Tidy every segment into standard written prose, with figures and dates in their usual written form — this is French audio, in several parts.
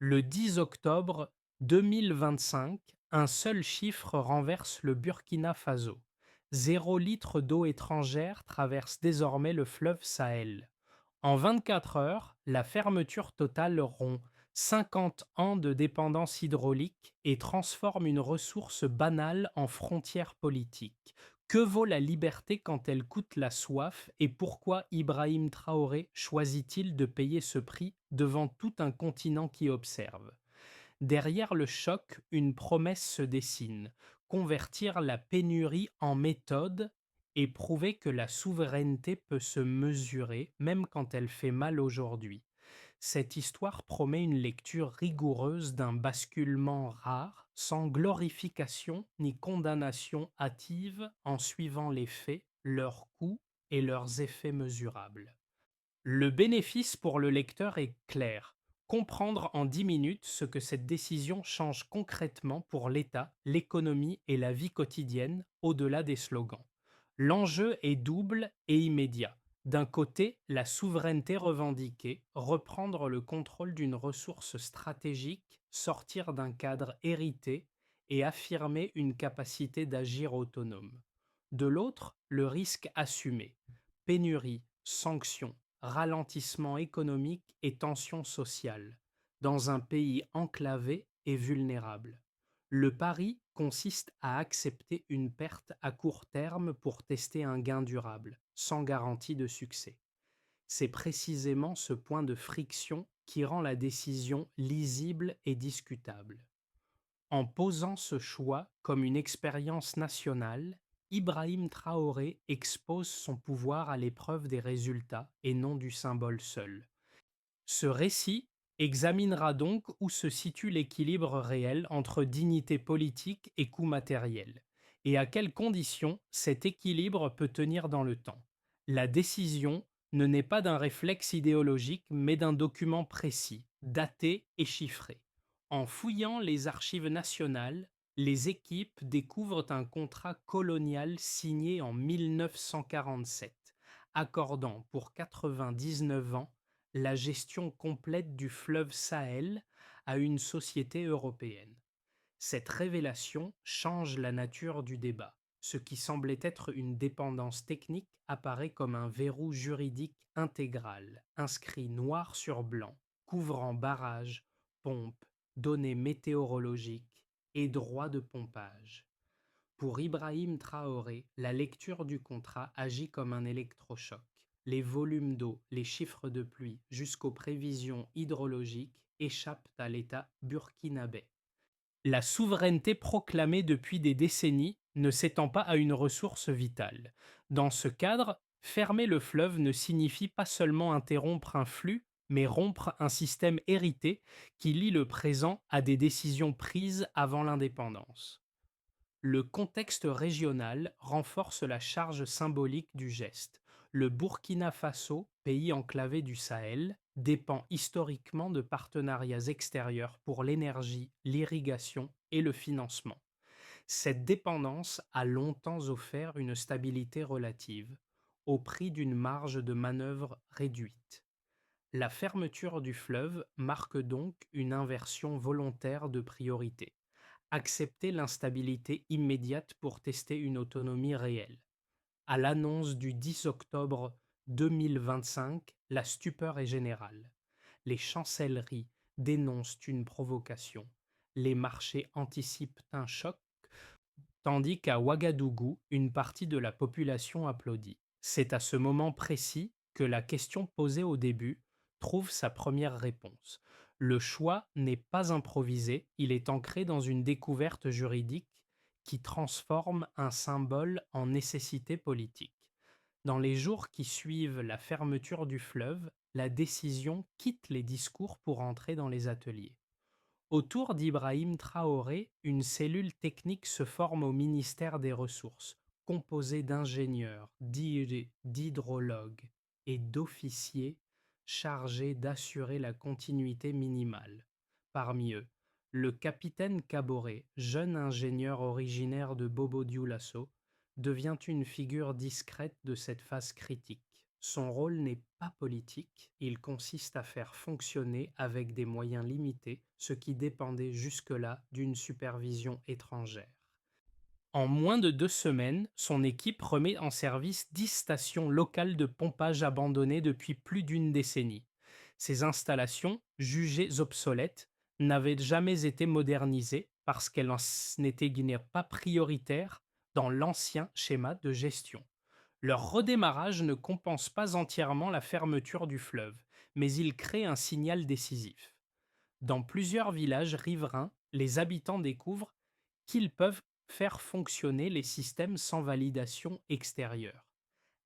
Le 10 octobre 2025, un seul chiffre renverse le Burkina Faso. 0 litre d'eau étrangère traverse désormais le fleuve Sahel. En 24 heures, la fermeture totale rompt 50 ans de dépendance hydraulique et transforme une ressource banale en frontière politique. Que vaut la liberté quand elle coûte la soif et pourquoi Ibrahim Traoré choisit-il de payer ce prix devant tout un continent qui observe? Derrière le choc, une promesse se dessine: convertir la pénurie en méthode et prouver que la souveraineté peut se mesurer, même quand elle fait mal aujourd'hui. Cette histoire promet une lecture rigoureuse d'un basculement rare, sans glorification ni condamnation hâtive, en suivant les faits, leurs coûts et leurs effets mesurables. Le bénéfice pour le lecteur est clair: comprendre en 10 minutes ce que cette décision change concrètement pour l'État, l'économie et la vie quotidienne, au-delà des slogans. L'enjeu est double et immédiat. D'un côté, la souveraineté revendiquée, reprendre le contrôle d'une ressource stratégique, sortir d'un cadre hérité et affirmer une capacité d'agir autonome. De l'autre, le risque assumé: pénurie, sanctions, ralentissement économique et tensions sociales, dans un pays enclavé et vulnérable. Le pari consiste à accepter une perte à court terme pour tester un gain durable, sans garantie de succès. C'est précisément ce point de friction qui rend la décision lisible et discutable. En posant ce choix comme une expérience nationale, Ibrahim Traoré expose son pouvoir à l'épreuve des résultats et non du symbole seul. Ce récit examinera donc où se situe l'équilibre réel entre dignité politique et coût matériel, et à quelles conditions cet équilibre peut tenir dans le temps. La décision ne naît pas d'un réflexe idéologique, mais d'un document précis, daté et chiffré. En fouillant les archives nationales, les équipes découvrent un contrat colonial signé en 1947, accordant pour 99 ans la gestion complète du fleuve Sahel à une société européenne. Cette révélation change la nature du débat. Ce qui semblait être une dépendance technique apparaît comme un verrou juridique intégral, inscrit noir sur blanc, couvrant barrages, pompes, données météorologiques et droits de pompage. Pour Ibrahim Traoré, la lecture du contrat agit comme un électrochoc. Les volumes d'eau, les chiffres de pluie, jusqu'aux prévisions hydrologiques échappent à l'État burkinabé. La souveraineté proclamée depuis des décennies ne s'étend pas à une ressource vitale. Dans ce cadre, fermer le fleuve ne signifie pas seulement interrompre un flux, mais rompre un système hérité qui lie le présent à des décisions prises avant l'indépendance. Le contexte régional renforce la charge symbolique du geste. Le Burkina Faso, pays enclavé du Sahel, dépend historiquement de partenariats extérieurs pour l'énergie, l'irrigation et le financement. Cette dépendance a longtemps offert une stabilité relative, au prix d'une marge de manœuvre réduite. La fermeture du fleuve marque donc une inversion volontaire de priorité: accepter l'instabilité immédiate pour tester une autonomie réelle. À l'annonce du 10 octobre 2025, la stupeur est générale. Les chancelleries dénoncent une provocation. Les marchés anticipent un choc, tandis qu'à Ouagadougou, une partie de la population applaudit. C'est à ce moment précis que la question posée au début trouve sa première réponse. Le choix n'est pas improvisé, il est ancré dans une découverte juridique qui transforme un symbole en nécessité politique. Dans les jours qui suivent la fermeture du fleuve, la décision quitte les discours pour entrer dans les ateliers. Autour d'Ibrahim Traoré, une cellule technique se forme au ministère des Ressources, composée d'ingénieurs, d'hydrologues et d'officiers chargés d'assurer la continuité minimale. Parmi eux, le capitaine Caboret, jeune ingénieur originaire de Bobo-Dioulasso, devient une figure discrète de cette phase critique. Son rôle n'est pas politique, il consiste à faire fonctionner avec des moyens limités ce qui dépendait jusque-là d'une supervision étrangère. En moins de 2 semaines, son équipe remet en service 10 stations locales de pompage abandonnées depuis plus d'une décennie. Ces installations, jugées obsolètes, n'avaient jamais été modernisées parce qu'elles n'étaient pas prioritaires dans l'ancien schéma de gestion. Leur redémarrage ne compense pas entièrement la fermeture du fleuve, mais il crée un signal décisif. Dans plusieurs villages riverains, les habitants découvrent qu'ils peuvent faire fonctionner les systèmes sans validation extérieure.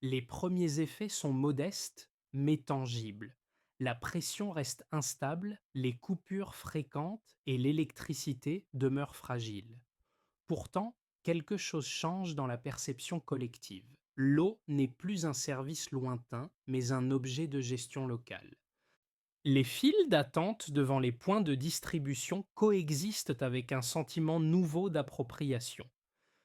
Les premiers effets sont modestes mais tangibles. La pression reste instable, les coupures fréquentes et l'électricité demeure fragile. Pourtant, quelque chose change dans la perception collective. L'eau n'est plus un service lointain, mais un objet de gestion locale. Les files d'attente devant les points de distribution coexistent avec un sentiment nouveau d'appropriation.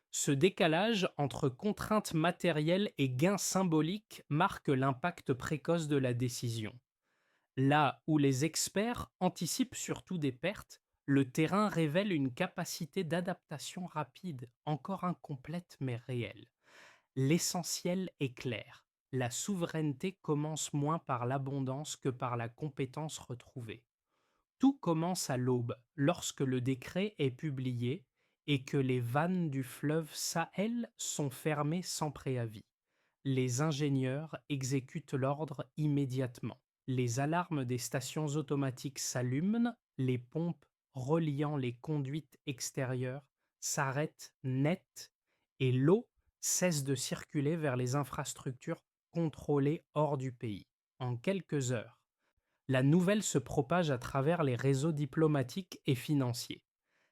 Ce décalage entre contraintes matérielles et gains symboliques marque l'impact précoce de la décision. Là où les experts anticipent surtout des pertes, le terrain révèle une capacité d'adaptation rapide, encore incomplète mais réelle. L'essentiel est clair. La souveraineté commence moins par l'abondance que par la compétence retrouvée. Tout commence à l'aube, lorsque le décret est publié et que les vannes du fleuve Sahel sont fermées sans préavis. Les ingénieurs exécutent l'ordre immédiatement. Les alarmes des stations automatiques s'allument, les pompes reliant les conduites extérieures s'arrêtent net et l'eau cesse de circuler vers les infrastructures contrôlées hors du pays. En quelques heures, la nouvelle se propage à travers les réseaux diplomatiques et financiers.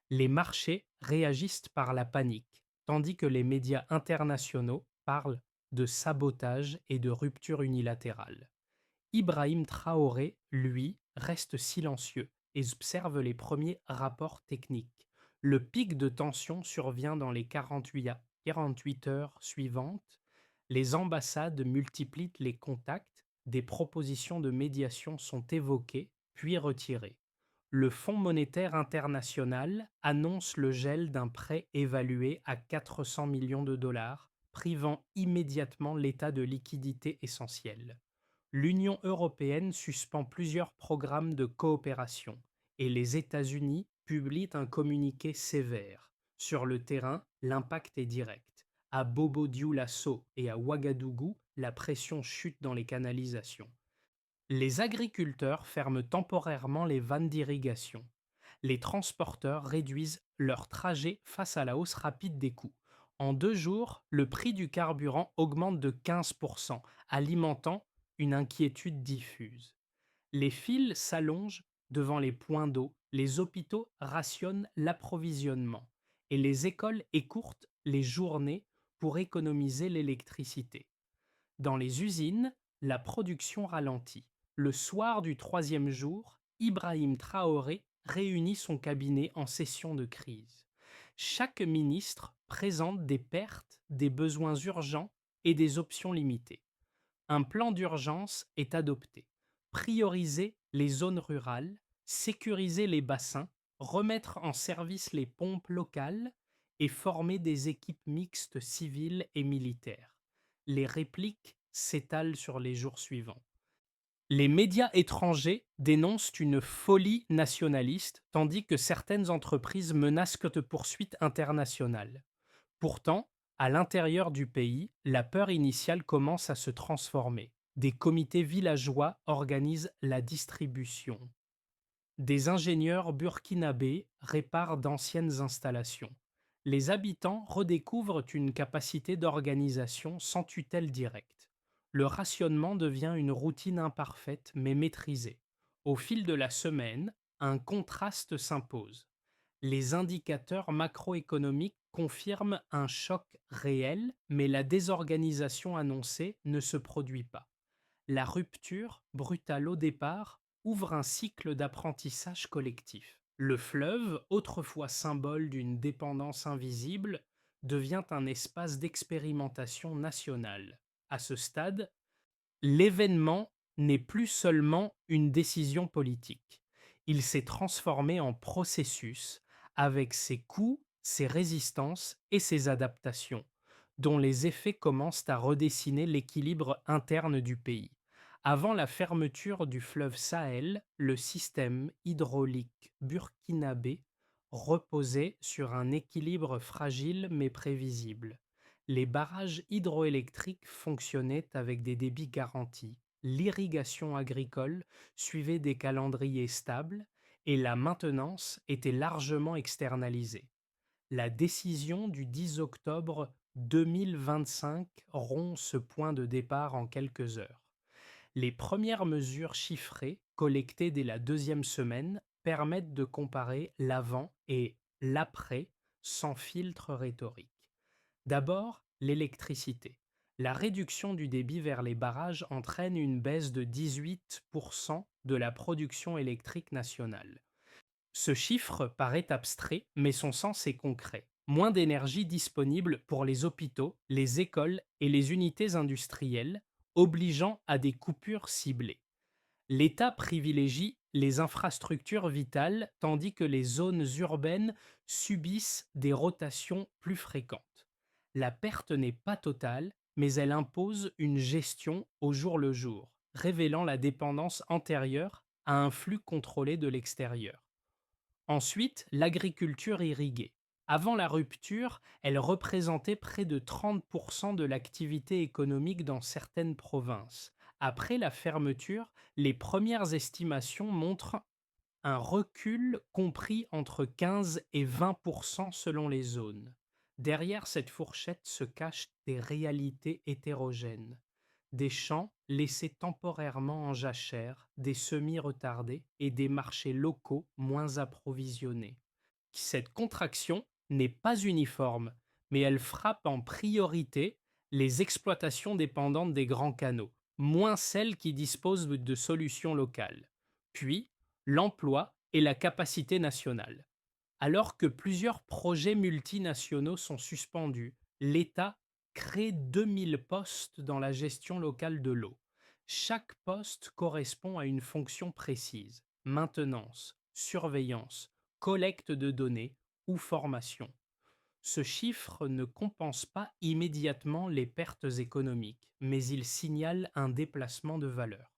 Les marchés réagissent par la panique, tandis que les médias internationaux parlent de sabotage et de rupture unilatérale. Ibrahim Traoré, lui, reste silencieux et observe les premiers rapports techniques. Le pic de tension survient dans les 48 heures suivantes. Les ambassades multiplient les contacts, des propositions de médiation sont évoquées, puis retirées. Le Fonds monétaire international annonce le gel d'un prêt évalué à 400 millions de dollars, privant immédiatement l'État de liquidités essentielles. L'Union européenne suspend plusieurs programmes de coopération et les États-Unis publient un communiqué sévère. Sur le terrain, l'impact est direct. À Bobo-Dioulasso et à Ouagadougou, la pression chute dans les canalisations. Les agriculteurs ferment temporairement les vannes d'irrigation. Les transporteurs réduisent leur trajet face à la hausse rapide des coûts. En 2 jours, le prix du carburant augmente de 15%, alimentant une inquiétude diffuse. Les files s'allongent devant les points d'eau, les hôpitaux rationnent l'approvisionnement et les écoles écourtent les journées pour économiser l'électricité. Dans les usines, la production ralentit. Le soir du troisième jour, Ibrahim Traoré réunit son cabinet en session de crise. Chaque ministre présente des pertes, des besoins urgents et des options limitées. Un plan d'urgence est adopté. Prioriser les zones rurales, sécuriser les bassins, remettre en service les pompes locales et former des équipes mixtes civiles et militaires. Les répliques s'étalent sur les jours suivants. Les médias étrangers dénoncent une folie nationaliste, tandis que certaines entreprises menacent de poursuites internationales. Pourtant, à l'intérieur du pays, la peur initiale commence à se transformer. Des comités villageois organisent la distribution. Des ingénieurs burkinabés réparent d'anciennes installations. Les habitants redécouvrent une capacité d'organisation sans tutelle directe. Le rationnement devient une routine imparfaite mais maîtrisée. Au fil de la semaine, un contraste s'impose. Les indicateurs macroéconomiques confirment un choc réel, mais la désorganisation annoncée ne se produit pas. La rupture, brutale au départ, ouvre un cycle d'apprentissage collectif. Le fleuve, autrefois symbole d'une dépendance invisible, devient un espace d'expérimentation nationale. À ce stade, L'événement n'est plus seulement une décision politique. Il s'est transformé en processus avec ses coûts, ses résistances et ses adaptations, dont les effets commencent à redessiner l'équilibre interne du pays. Avant la fermeture du fleuve Sahel, le système hydraulique burkinabé reposait sur un équilibre fragile mais prévisible. Les barrages hydroélectriques fonctionnaient avec des débits garantis, l'irrigation agricole suivait des calendriers stables et la maintenance était largement externalisée. La décision du 10 octobre 2025 rompt ce point de départ en quelques heures. Les premières mesures chiffrées, collectées dès la deuxième semaine, permettent de comparer l'avant et l'après sans filtre rhétorique. D'abord, l'électricité. La réduction du débit vers les barrages entraîne une baisse de 18% de la production électrique nationale. Ce chiffre paraît abstrait, mais son sens est concret. Moins d'énergie disponible pour les hôpitaux, les écoles et les unités industrielles, obligeant à des coupures ciblées. L'État privilégie les infrastructures vitales tandis que les zones urbaines subissent des rotations plus fréquentes. La perte n'est pas totale, mais elle impose une gestion au jour le jour, révélant la dépendance antérieure à un flux contrôlé de l'extérieur. Ensuite, l'agriculture irriguée. Avant la rupture, elle représentait près de 30% de l'activité économique dans certaines provinces. Après la fermeture, les premières estimations montrent un recul compris entre 15 et 20% selon les zones. Derrière cette fourchette se cachent des réalités hétérogènes. Des champs laissés temporairement en jachère, des semis retardés et des marchés locaux moins approvisionnés. Cette contraction n'est pas uniforme, mais elle frappe en priorité les exploitations dépendantes des grands canaux, moins celles qui disposent de solutions locales. Puis, l'emploi et la capacité nationale. Alors que plusieurs projets multinationaux sont suspendus, l'État crée 2000 postes dans la gestion locale de l'eau. Chaque poste correspond à une fonction précise: maintenance, surveillance, collecte de données ou formation. Ce chiffre ne compense pas immédiatement les pertes économiques, mais il signale un déplacement de valeur.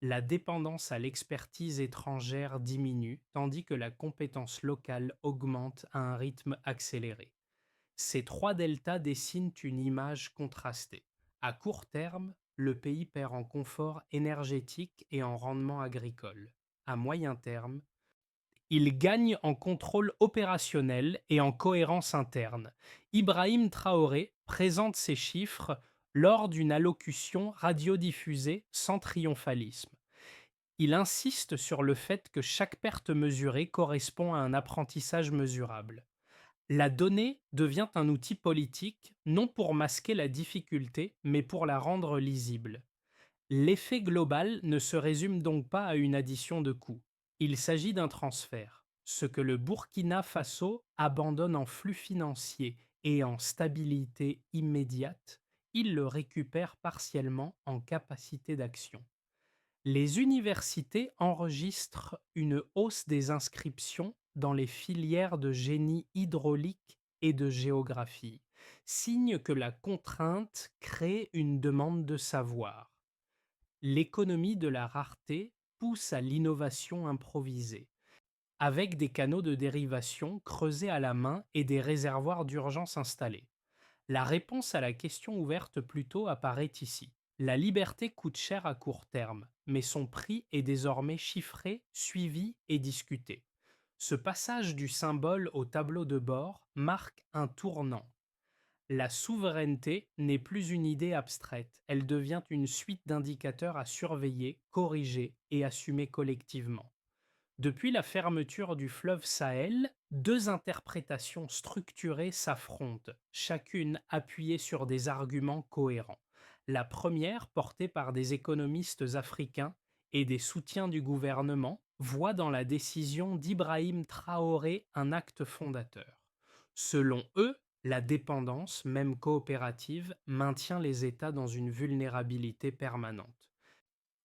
La dépendance à l'expertise étrangère diminue, tandis que la compétence locale augmente à un rythme accéléré. Ces trois deltas dessinent une image contrastée. À court terme, le pays perd en confort énergétique et en rendement agricole. À moyen terme, il gagne en contrôle opérationnel et en cohérence interne. Ibrahim Traoré présente ces chiffres lors d'une allocution radiodiffusée sans triomphalisme. Il insiste sur le fait que chaque perte mesurée correspond à un apprentissage mesurable. La donnée devient un outil politique, non pour masquer la difficulté, mais pour la rendre lisible. L'effet global ne se résume donc pas à une addition de coûts. Il s'agit d'un transfert. Ce que le Burkina Faso abandonne en flux financier et en stabilité immédiate, il le récupère partiellement en capacité d'action. Les universités enregistrent une hausse des inscriptions dans les filières de génie hydraulique et de géographie, signe que la contrainte crée une demande de savoir. L'économie de la rareté pousse à l'innovation improvisée, avec des canaux de dérivation creusés à la main et des réservoirs d'urgence installés. La réponse à la question ouverte plus tôt apparaît ici. La liberté coûte cher à court terme, mais son prix est désormais chiffré, suivi et discuté. Ce passage du symbole au tableau de bord marque un tournant. La souveraineté n'est plus une idée abstraite, elle devient une suite d'indicateurs à surveiller, corriger et assumer collectivement. Depuis la fermeture du fleuve Sahel, deux interprétations structurées s'affrontent, chacune appuyée sur des arguments cohérents. La première, portée par des économistes africains et des soutiens du gouvernement, voit dans la décision d'Ibrahim Traoré un acte fondateur. Selon eux, la dépendance, même coopérative, maintient les États dans une vulnérabilité permanente.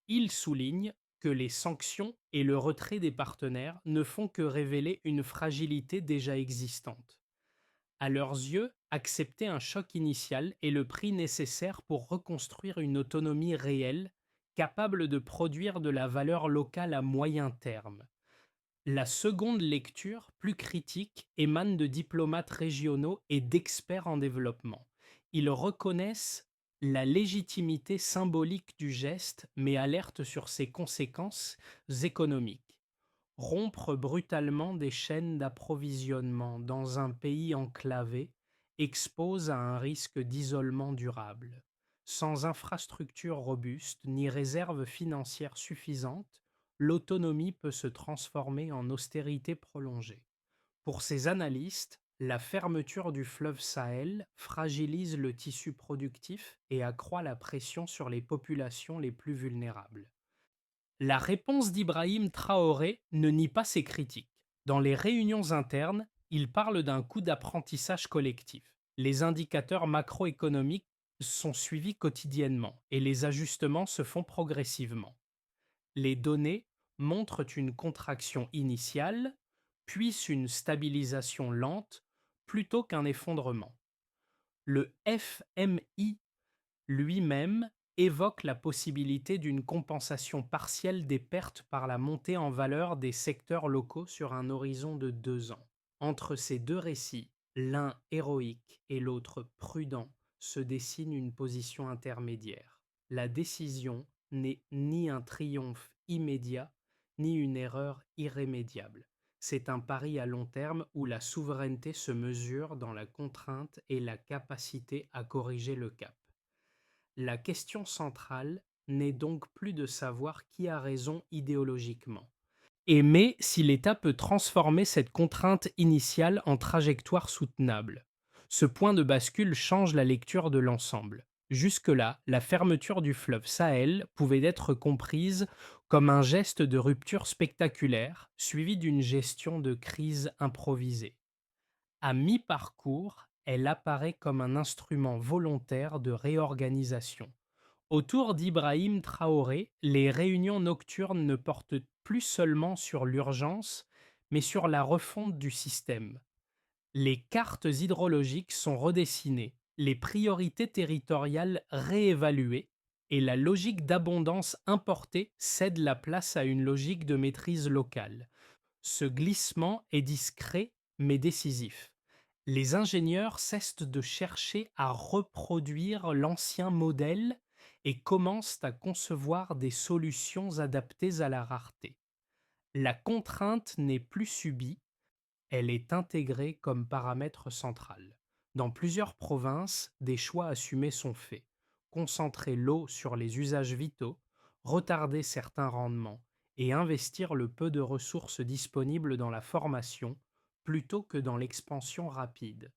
Il souligne que les sanctions et le retrait des partenaires ne font que révéler une fragilité déjà existante. À leurs yeux, accepter un choc initial est le prix nécessaire pour reconstruire une autonomie réelle, capable de produire de la valeur locale à moyen terme. La seconde lecture, plus critique, émane de diplomates régionaux et d'experts en développement. Ils reconnaissent la légitimité symbolique du geste, mais alertent sur ses conséquences économiques. Rompre brutalement des chaînes d'approvisionnement dans un pays enclavé expose à un risque d'isolement durable. Sans infrastructure robuste ni réserve financière suffisante, l'autonomie peut se transformer en austérité prolongée. Pour ces analystes, la fermeture du fleuve Sahel fragilise le tissu productif et accroît la pression sur les populations les plus vulnérables. La réponse d'Ibrahim Traoré ne nie pas ces critiques. Dans les réunions internes, il parle d'un coup d'apprentissage collectif. Les indicateurs macroéconomiques sont suivis quotidiennement et les ajustements se font progressivement. Les données montrent une contraction initiale, puis une stabilisation lente, plutôt qu'un effondrement. Le FMI lui-même évoque la possibilité d'une compensation partielle des pertes par la montée en valeur des secteurs locaux sur un horizon de 2 ans. Entre ces deux récits, l'un héroïque et l'autre prudent, se dessine une position intermédiaire. La décision n'est ni un triomphe immédiat, ni une erreur irrémédiable. C'est un pari à long terme où la souveraineté se mesure dans la contrainte et la capacité à corriger le cap. La question centrale n'est donc plus de savoir qui a raison idéologiquement, mais si l'État peut transformer cette contrainte initiale en trajectoire soutenable. Ce point de bascule change la lecture de l'ensemble. Jusque-là, la fermeture du fleuve Sahel pouvait être comprise comme un geste de rupture spectaculaire, suivi d'une gestion de crise improvisée. À mi-parcours, elle apparaît comme un instrument volontaire de réorganisation. Autour d'Ibrahim Traoré, les réunions nocturnes ne portent plus seulement sur l'urgence, mais sur la refonte du système. Les cartes hydrologiques sont redessinées, les priorités territoriales réévaluées, et la logique d'abondance importée cède la place à une logique de maîtrise locale. Ce glissement est discret mais décisif. Les ingénieurs cessent de chercher à reproduire l'ancien modèle et commencent à concevoir des solutions adaptées à la rareté. La contrainte n'est plus subie, elle est intégrée comme paramètre central. Dans plusieurs provinces, des choix assumés sont faits. Concentrer l'eau sur les usages vitaux, retarder certains rendements et investir le peu de ressources disponibles dans la formation plutôt que dans l'expansion rapide.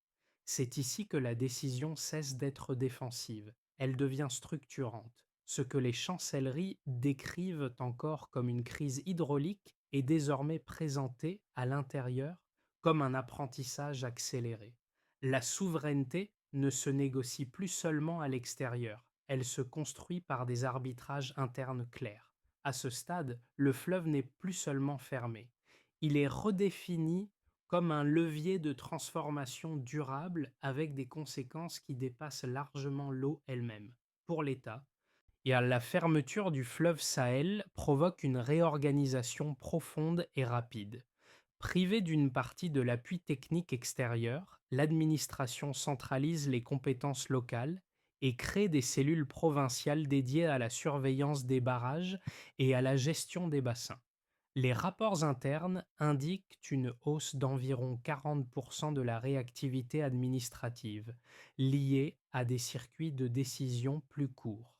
C'est ici que la décision cesse d'être défensive. Elle devient structurante. Ce que les chancelleries décrivent encore comme une crise hydraulique est désormais présenté à l'intérieur comme un apprentissage accéléré. La souveraineté ne se négocie plus seulement à l'extérieur, elle se construit par des arbitrages internes clairs. À ce stade, le fleuve n'est plus seulement fermé, il est redéfini comme un levier de transformation durable avec des conséquences qui dépassent largement l'eau elle-même. Pour l'État, et à la fermeture du fleuve Sahel provoque une réorganisation profonde et rapide. Privée d'une partie de l'appui technique extérieur, l'administration centralise les compétences locales et crée des cellules provinciales dédiées à la surveillance des barrages et à la gestion des bassins. Les rapports internes indiquent une hausse d'environ 40% de la réactivité administrative, liée à des circuits de décision plus courts.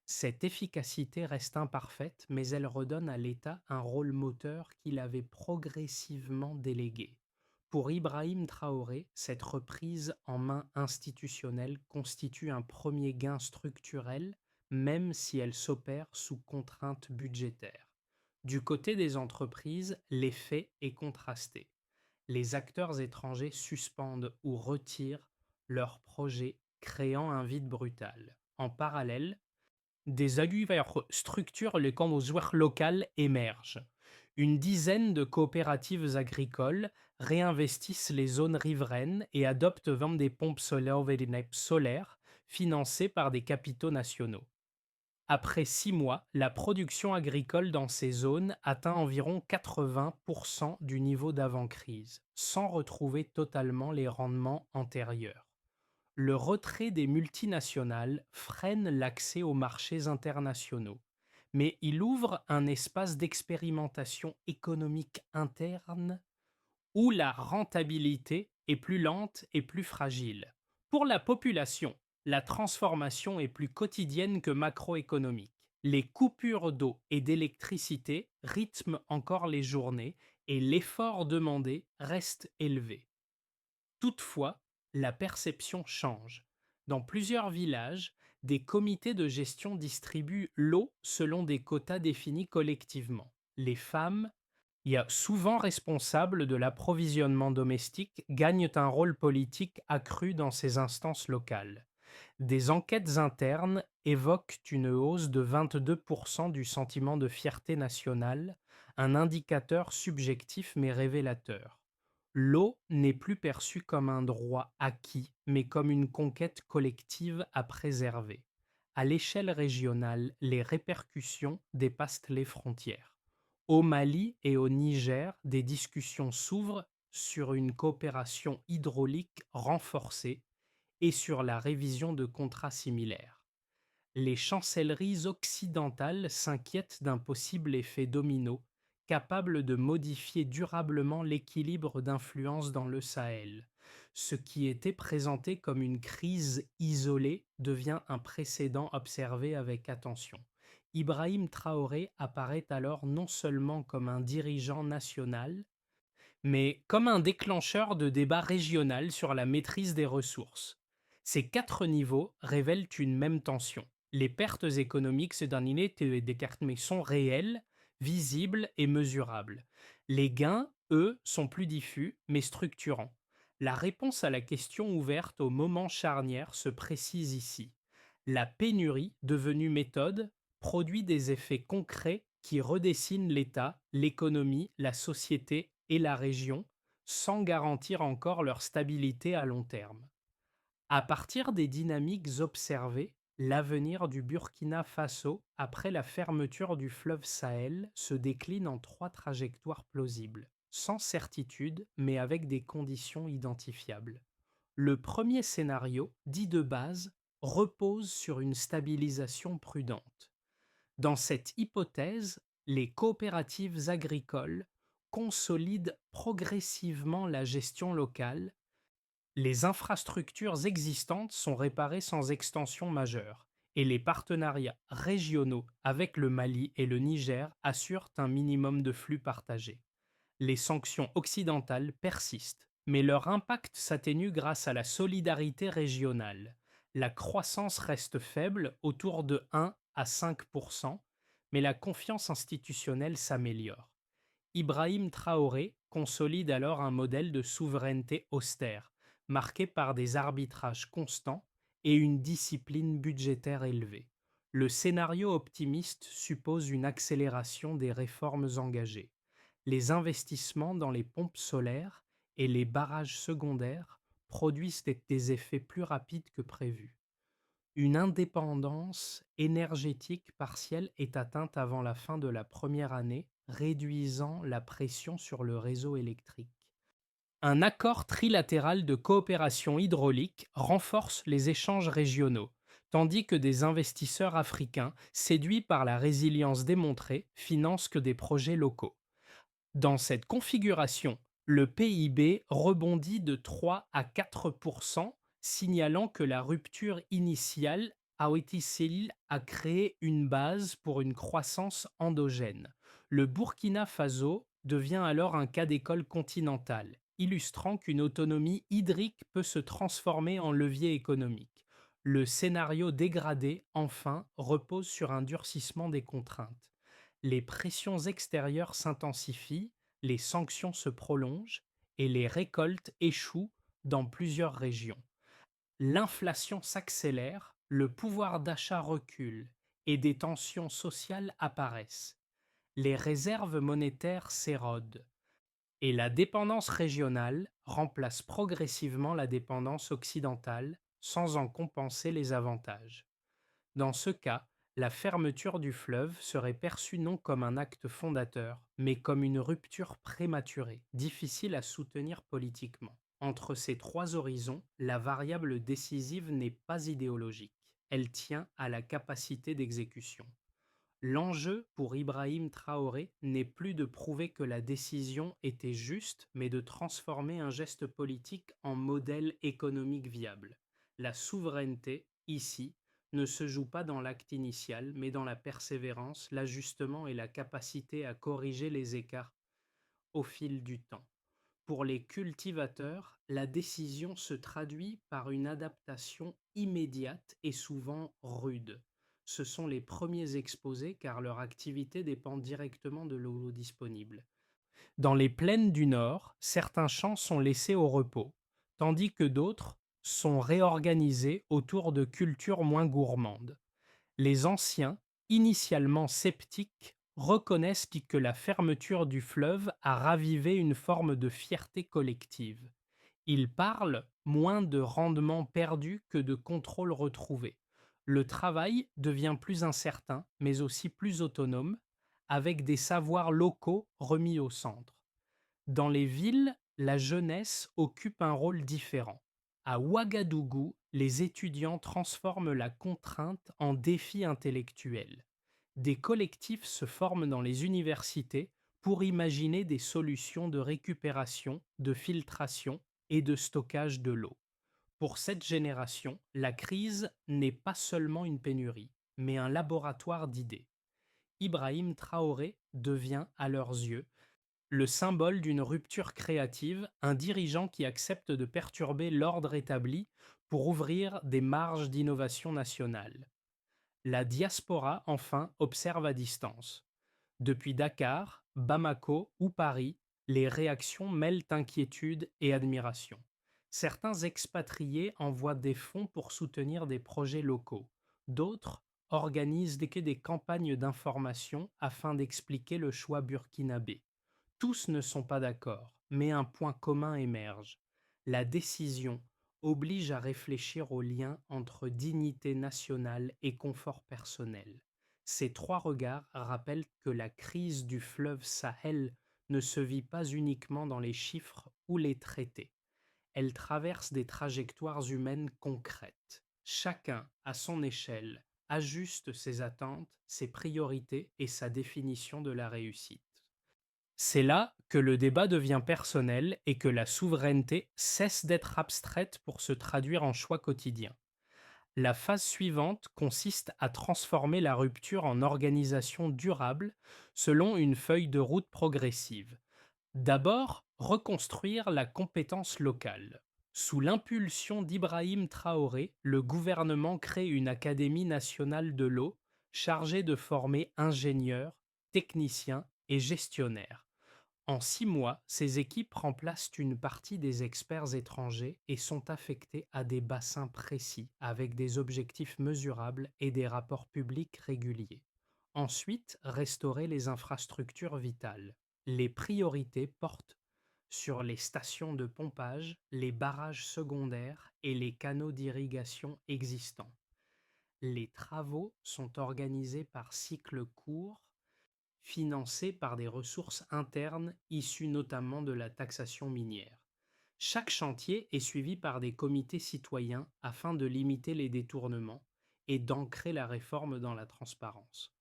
Cette efficacité reste imparfaite, mais elle redonne à l'État un rôle moteur qu'il avait progressivement délégué. Pour Ibrahim Traoré, cette reprise en main institutionnelle constitue un premier gain structurel, même si elle s'opère sous contrainte budgétaire. Du côté des entreprises, l'effet est contrasté. Les acteurs étrangers suspendent ou retirent leurs projets, créant un vide brutal. En parallèle, Des nouvelles structures l'économie locale émergent. Une dizaine de coopératives agricoles réinvestissent les zones riveraines et adoptent même des pompes solaires financées par des capitaux nationaux. Après 6 mois, la production agricole dans ces zones atteint environ 80% du niveau d'avant-crise, sans retrouver totalement les rendements antérieurs. Le retrait des multinationales freine l'accès aux marchés internationaux, mais il ouvre un espace d'expérimentation économique interne où la rentabilité est plus lente et plus fragile. Pour la population, la transformation est plus quotidienne que macroéconomique. Les coupures d'eau et d'électricité rythment encore les journées et l'effort demandé reste élevé. Toutefois, la perception change. Dans plusieurs villages, des comités de gestion distribuent l'eau selon des quotas définis collectivement. Les femmes, souvent responsables de l'approvisionnement domestique, gagnent un rôle politique accru dans ces instances locales. Des enquêtes internes évoquent une hausse de 22% du sentiment de fierté nationale, un indicateur subjectif mais révélateur. L'eau n'est plus perçue comme un droit acquis, mais comme une conquête collective à préserver. À l'échelle régionale, les répercussions dépassent les frontières. Au Mali et au Niger, des discussions s'ouvrent sur une coopération hydraulique renforcée et sur la révision de contrats similaires. Les chancelleries occidentales s'inquiètent d'un possible effet domino capable de modifier durablement l'équilibre d'influence dans le Sahel. Ce qui était présenté comme une crise isolée devient un précédent observé avec attention. Ibrahim Traoré apparaît alors non seulement comme un dirigeant national, mais comme un déclencheur de débats régional sur la maîtrise des ressources. Ces 4 niveaux révèlent une même tension. Les pertes économiques se mais sont réelles, visibles et mesurables. Les gains, eux, sont plus diffus, mais structurants. La réponse à la question ouverte au moment charnière se précise ici. La pénurie, devenue méthode, produit des effets concrets qui redessinent l'État, l'économie, la société et la région, sans garantir encore leur stabilité à long terme. À partir des dynamiques observées, l'avenir du Burkina Faso après la fermeture du fleuve Sahel se décline en 3 trajectoires plausibles, sans certitude mais avec des conditions identifiables. Le premier scénario, dit de base, repose sur une stabilisation prudente. Dans cette hypothèse, les coopératives agricoles consolident progressivement la gestion locale, les infrastructures existantes sont réparées sans extension majeure, et les partenariats régionaux avec le Mali et le Niger assurent un minimum de flux partagés. Les sanctions occidentales persistent, mais leur impact s'atténue grâce à la solidarité régionale. La croissance reste faible, autour de 1 à 5%, mais la confiance institutionnelle s'améliore. Ibrahim Traoré consolide alors un modèle de souveraineté austère, marqué par des arbitrages constants et une discipline budgétaire élevée. Le scénario optimiste suppose une accélération des réformes engagées. Les investissements dans les pompes solaires et les barrages secondaires produisent des effets plus rapides que prévu. Une indépendance énergétique partielle est atteinte avant la fin de la première année, réduisant la pression sur le réseau électrique. Un accord trilatéral de coopération hydraulique renforce les échanges régionaux, tandis que des investisseurs africains, séduits par la résilience démontrée, financent que des projets locaux. Dans cette configuration, le PIB rebondit de 3 à 4%, signalant que la rupture initiale a créé une base pour une croissance endogène. Le Burkina Faso devient alors un cas d'école continental, illustrant qu'une autonomie hydrique peut se transformer en levier économique. Le scénario dégradé, enfin, repose sur un durcissement des contraintes. Les pressions extérieures s'intensifient, les sanctions se prolongent et les récoltes échouent dans plusieurs régions. L'inflation s'accélère, le pouvoir d'achat recule et des tensions sociales apparaissent. Les réserves monétaires s'érodent et la dépendance régionale remplace progressivement la dépendance occidentale sans en compenser les avantages. Dans ce cas, la fermeture du fleuve serait perçue non comme un acte fondateur, mais comme une rupture prématurée, difficile à soutenir politiquement. Entre ces trois horizons, la variable décisive n'est pas idéologique, elle tient à la capacité d'exécution. L'enjeu pour Ibrahim Traoré n'est plus de prouver que la décision était juste, mais de transformer un geste politique en modèle économique viable. La souveraineté, ici, ne se joue pas dans l'acte initial, mais dans la persévérance, l'ajustement et la capacité à corriger les écarts au fil du temps. Pour les cultivateurs, la décision se traduit par une adaptation immédiate et souvent rude. Ce sont les premiers exposés car leur activité dépend directement de l'eau disponible. Dans les plaines du Nord, certains champs sont laissés au repos, tandis que d'autres sont réorganisés autour de cultures moins gourmandes. Les anciens, initialement sceptiques, reconnaissent que la fermeture du fleuve a ravivé une forme de fierté collective. Ils parlent moins de rendement perdu que de contrôle retrouvé. Le travail devient plus incertain, mais aussi plus autonome, avec des savoirs locaux remis au centre. Dans les villes, la jeunesse occupe un rôle différent. À Ouagadougou, les étudiants transforment la contrainte en défi intellectuel. Des collectifs se forment dans les universités pour imaginer des solutions de récupération, de filtration et de stockage de l'eau. Pour cette génération, la crise n'est pas seulement une pénurie, mais un laboratoire d'idées. Ibrahim Traoré devient, à leurs yeux, le symbole d'une rupture créative, un dirigeant qui accepte de perturber l'ordre établi pour ouvrir des marges d'innovation nationale. La diaspora, enfin, observe à distance. Depuis Dakar, Bamako ou Paris, les réactions mêlent inquiétude et admiration. Certains expatriés envoient des fonds pour soutenir des projets locaux. D'autres organisent des campagnes d'information afin d'expliquer le choix burkinabé. Tous ne sont pas d'accord, mais un point commun émerge. La décision oblige à réfléchir au lien entre dignité nationale et confort personnel. Ces trois regards rappellent que la crise du fleuve Sahel ne se vit pas uniquement dans les chiffres ou les traités. Elle traverse des trajectoires humaines concrètes. Chacun, à son échelle, ajuste ses attentes, ses priorités et sa définition de la réussite. C'est là que le débat devient personnel et que la souveraineté cesse d'être abstraite pour se traduire en choix quotidiens. La phase suivante consiste à transformer la rupture en organisation durable selon une feuille de route progressive. D'abord, reconstruire la compétence locale. Sous l'impulsion d'Ibrahim Traoré, le gouvernement crée une Académie nationale de l'eau chargée de former ingénieurs, techniciens et gestionnaires. En 6 mois, ces équipes remplacent une partie des experts étrangers et sont affectées à des bassins précis, avec des objectifs mesurables et des rapports publics réguliers. Ensuite, restaurer les infrastructures vitales. Les priorités portent sur les stations de pompage, les barrages secondaires et les canaux d'irrigation existants. Les travaux sont organisés par cycles courts, financés par des ressources internes issues notamment de la taxation minière. Chaque chantier est suivi par des comités citoyens afin de limiter les détournements et d'ancrer la réforme dans la transparence.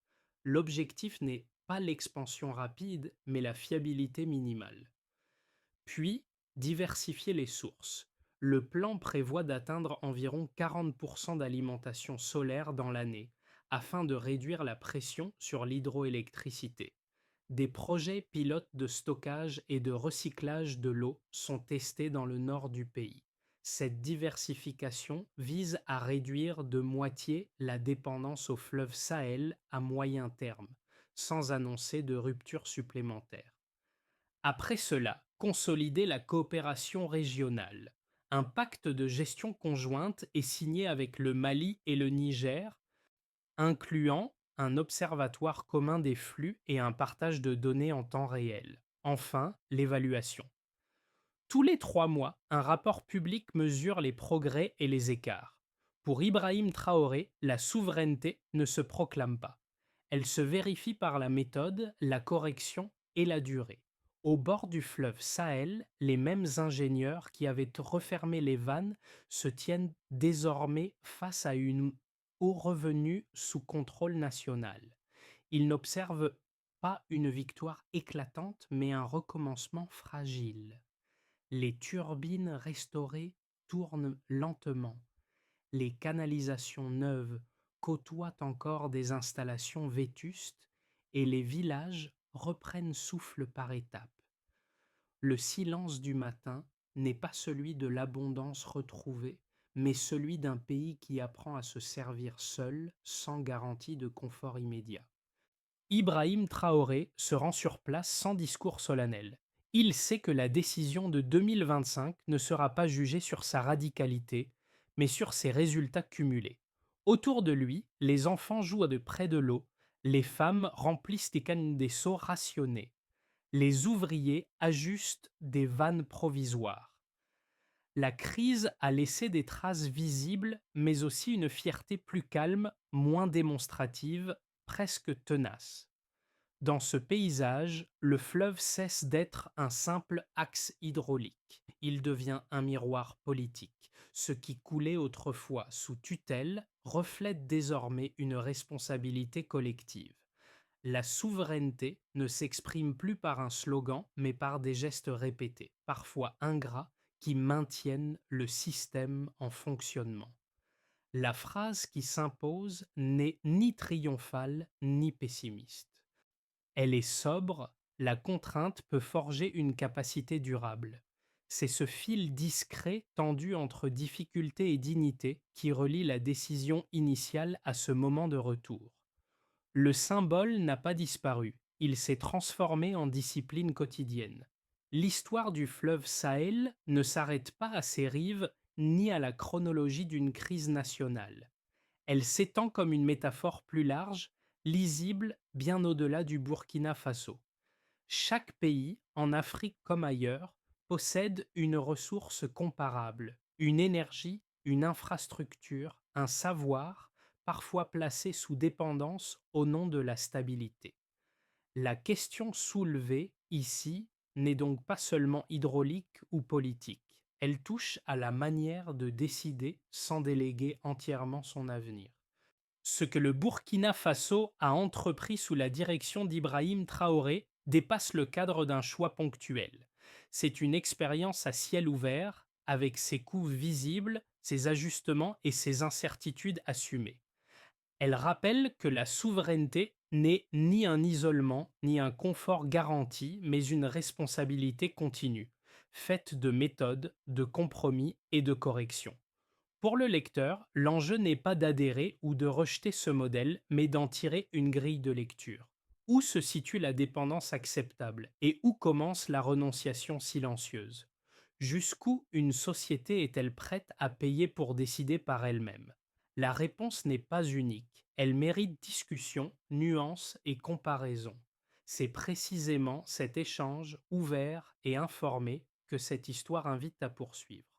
L'objectif n'est pas l'expansion rapide, mais la fiabilité minimale. Puis, diversifier les sources. Le plan prévoit d'atteindre environ 40% d'alimentation solaire dans l'année, afin de réduire la pression sur l'hydroélectricité. Des projets pilotes de stockage et de recyclage de l'eau sont testés dans le nord du pays. Cette diversification vise à réduire de moitié la dépendance au fleuve Sahel à moyen terme, sans annoncer de rupture supplémentaire. Après cela, consolider la coopération régionale. Un pacte de gestion conjointe est signé avec le Mali et le Niger incluant un observatoire commun des flux et un partage de données en temps réel. Enfin, l'évaluation. Tous les 3 mois, un rapport public mesure les progrès et les écarts. Pour Ibrahim Traoré, la souveraineté ne se proclame pas. Elle se vérifie par la méthode, la correction et la durée. Au bord du fleuve Sahel, les mêmes ingénieurs qui avaient refermé les vannes se tiennent désormais face à une eau revenue sous contrôle national. Ils n'observent pas une victoire éclatante, mais un recommencement fragile. Les turbines restaurées tournent lentement. Les canalisations neuves côtoient encore des installations vétustes et les villages reprennent souffle par étapes. Le silence du matin n'est pas celui de l'abondance retrouvée, mais celui d'un pays qui apprend à se servir seul, sans garantie de confort immédiat. Ibrahim Traoré se rend sur place sans discours solennel. Il sait que la décision de 2025 ne sera pas jugée sur sa radicalité, mais sur ses résultats cumulés. Autour de lui, les enfants jouent de près de l'eau, les femmes remplissent des seaux rationnés, les ouvriers ajustent des vannes provisoires. La crise a laissé des traces visibles, mais aussi une fierté plus calme, moins démonstrative, presque tenace. Dans ce paysage, le fleuve cesse d'être un simple axe hydraulique. Il devient un miroir politique. Ce qui coulait autrefois sous tutelle reflète désormais une responsabilité collective. La souveraineté ne s'exprime plus par un slogan, mais par des gestes répétés, parfois ingrats, qui maintiennent le système en fonctionnement. La phrase qui s'impose n'est ni triomphale ni pessimiste. Elle est sobre, la contrainte peut forger une capacité durable. C'est ce fil discret tendu entre difficulté et dignité qui relie la décision initiale à ce moment de retour. Le symbole n'a pas disparu, il s'est transformé en discipline quotidienne. L'histoire du fleuve Sahel ne s'arrête pas à ses rives ni à la chronologie d'une crise nationale. Elle s'étend comme une métaphore plus large, lisible bien au-delà du Burkina Faso. Chaque pays, en Afrique comme ailleurs, possède une ressource comparable, une énergie, une infrastructure, un savoir, parfois placé sous dépendance au nom de la stabilité. La question soulevée ici n'est donc pas seulement hydraulique ou politique, elle touche à la manière de décider sans déléguer entièrement son avenir. Ce que le Burkina Faso a entrepris sous la direction d'Ibrahim Traoré dépasse le cadre d'un choix ponctuel. C'est une expérience à ciel ouvert, avec ses coûts visibles, ses ajustements et ses incertitudes assumées. Elle rappelle que la souveraineté n'est ni un isolement, ni un confort garanti, mais une responsabilité continue, faite de méthodes, de compromis et de corrections. Pour le lecteur, l'enjeu n'est pas d'adhérer ou de rejeter ce modèle, mais d'en tirer une grille de lecture. Où se situe la dépendance acceptable et où commence la renonciation silencieuse? Jusqu'où une société est-elle prête à payer pour décider par elle-même? La réponse n'est pas unique, elle mérite discussion, nuance et comparaison. C'est précisément cet échange ouvert et informé que cette histoire invite à poursuivre.